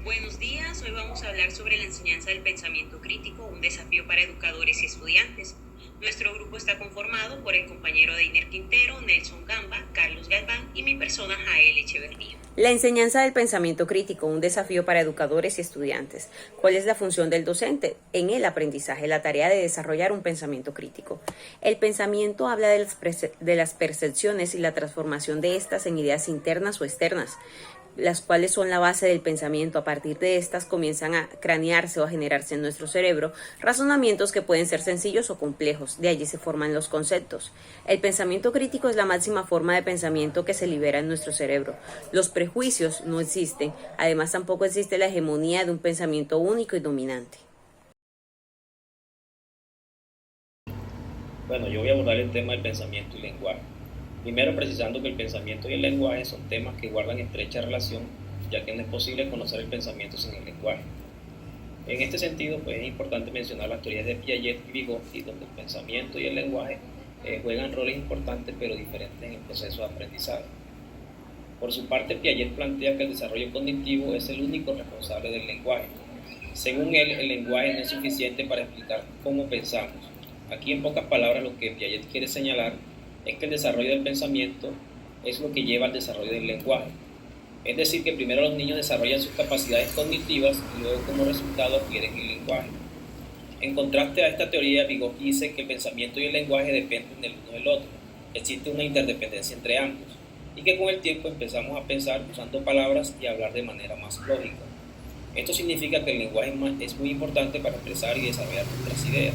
Buenos días, hoy vamos a hablar sobre la enseñanza del pensamiento crítico, un desafío para educadores y estudiantes. Nuestro grupo está conformado por el compañero Deiner Quintero, Nelson Gamba, Carlos Galván y mi persona Jael Echeverría. La enseñanza del pensamiento crítico, un desafío para educadores y estudiantes. ¿Cuál es la función del docente? En el aprendizaje, la tarea de desarrollar un pensamiento crítico. El pensamiento habla de las percepciones y la transformación de estas en ideas internas o externas, las cuales son la base del pensamiento. A partir de estas comienzan a cranearse o a generarse en nuestro cerebro razonamientos que pueden ser sencillos o complejos, de allí se forman los conceptos. El pensamiento crítico es la máxima forma de pensamiento que se libera en nuestro cerebro. Los prejuicios no existen, además tampoco existe la hegemonía de un pensamiento único y dominante. Bueno, yo voy a abordar el tema del pensamiento y lenguaje. Primero, precisando que el pensamiento y el lenguaje son temas que guardan estrecha relación, ya que no es posible conocer el pensamiento sin el lenguaje. En este sentido, pues es importante mencionar las teorías de Piaget y Vygotsky, donde el pensamiento y el lenguaje juegan roles importantes pero diferentes en el proceso de aprendizaje. Por su parte, Piaget plantea que el desarrollo cognitivo es el único responsable del lenguaje. Según él, el lenguaje no es suficiente para explicar cómo pensamos. Aquí, en pocas palabras, lo que Piaget quiere señalar es que el desarrollo del pensamiento es lo que lleva al desarrollo del lenguaje. Es decir, que primero los niños desarrollan sus capacidades cognitivas y luego como resultado adquieren el lenguaje. En contraste a esta teoría, Vygotsky dice que el pensamiento y el lenguaje dependen del uno del otro. Existe una interdependencia entre ambos y que con el tiempo empezamos a pensar usando palabras y a hablar de manera más lógica. Esto significa que el lenguaje es muy importante para expresar y desarrollar nuestras ideas.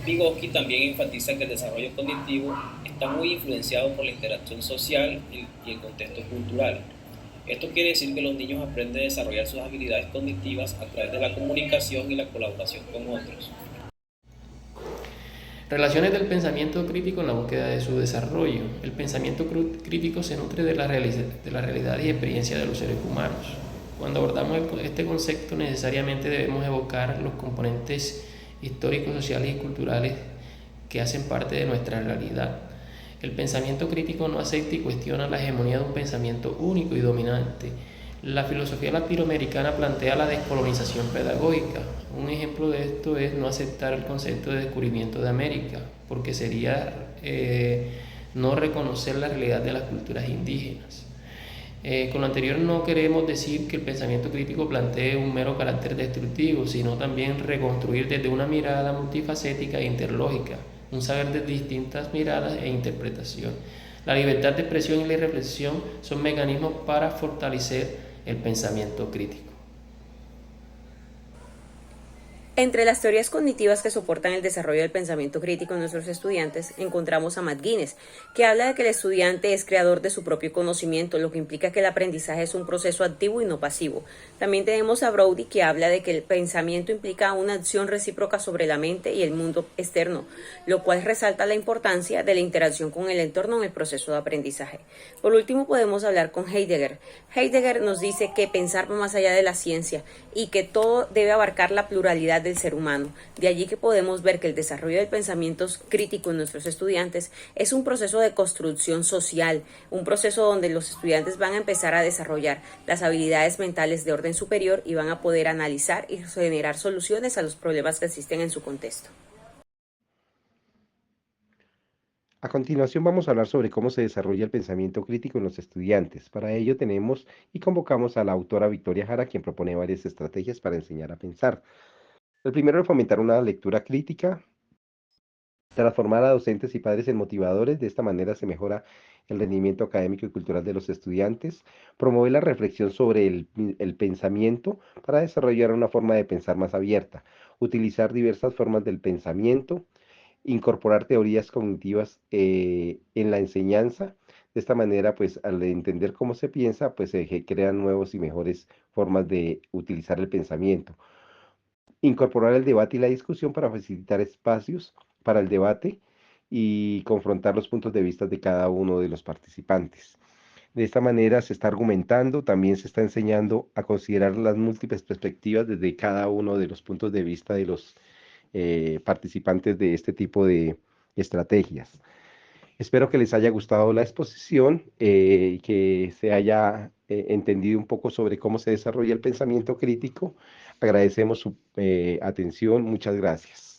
Vygotsky también enfatiza que el desarrollo cognitivo está muy influenciado por la interacción social y el contexto cultural. Esto quiere decir que los niños aprenden a desarrollar sus habilidades cognitivas a través de la comunicación y la colaboración con otros. Relaciones del pensamiento crítico en la búsqueda de su desarrollo. El pensamiento crítico se nutre de la realidad y experiencia de los seres humanos. Cuando abordamos este concepto necesariamente debemos evocar los componentes históricos, sociales y culturales que hacen parte de nuestra realidad. El pensamiento crítico no acepta y cuestiona la hegemonía de un pensamiento único y dominante. La filosofía latinoamericana plantea la descolonización pedagógica. Un ejemplo de esto es no aceptar el concepto de descubrimiento de América, porque sería no reconocer la realidad de las culturas indígenas. Con lo anterior no queremos decir que el pensamiento crítico plantee un mero carácter destructivo, sino también reconstruir desde una mirada multifacética e interlógica, un saber de distintas miradas e interpretación. La libertad de expresión y la reflexión son mecanismos para fortalecer el pensamiento crítico. Entre las teorías cognitivas que soportan el desarrollo del pensamiento crítico en nuestros estudiantes, encontramos a Matt Guinness, que habla de que el estudiante es creador de su propio conocimiento, lo que implica que el aprendizaje es un proceso activo y no pasivo. También tenemos a Brody, que habla de que el pensamiento implica una acción recíproca sobre la mente y el mundo externo, lo cual resalta la importancia de la interacción con el entorno en el proceso de aprendizaje. Por último, podemos hablar con Heidegger. Heidegger nos dice que pensar va más allá de la ciencia y que todo debe abarcar la pluralidad del ser humano. De allí que podemos ver que el desarrollo del pensamiento crítico en nuestros estudiantes es un proceso de construcción social, un proceso donde los estudiantes van a empezar a desarrollar las habilidades mentales de orden superior y van a poder analizar y generar soluciones a los problemas que existen en su contexto. A continuación vamos a hablar sobre cómo se desarrolla el pensamiento crítico en los estudiantes. Para ello tenemos y convocamos a la autora Victoria Jara, quien propone varias estrategias para enseñar a pensar. El primero es fomentar una lectura crítica, transformar a docentes y padres en motivadores. De esta manera se mejora el rendimiento académico y cultural de los estudiantes. Promover la reflexión sobre el pensamiento para desarrollar una forma de pensar más abierta. Utilizar diversas formas del pensamiento. Incorporar teorías cognitivas en la enseñanza. De esta manera, pues al entender cómo se piensa, pues se crean nuevos y mejores formas de utilizar el pensamiento. Incorporar el debate y la discusión para facilitar espacios para el debate y confrontar los puntos de vista de cada uno de los participantes. De esta manera se está argumentando, también se está enseñando a considerar las múltiples perspectivas desde cada uno de los puntos de vista de los participantes de este tipo de estrategias. Espero que les haya gustado la exposición y que se haya entendido un poco sobre cómo se desarrolla el pensamiento crítico. Agradecemos su atención. Muchas gracias.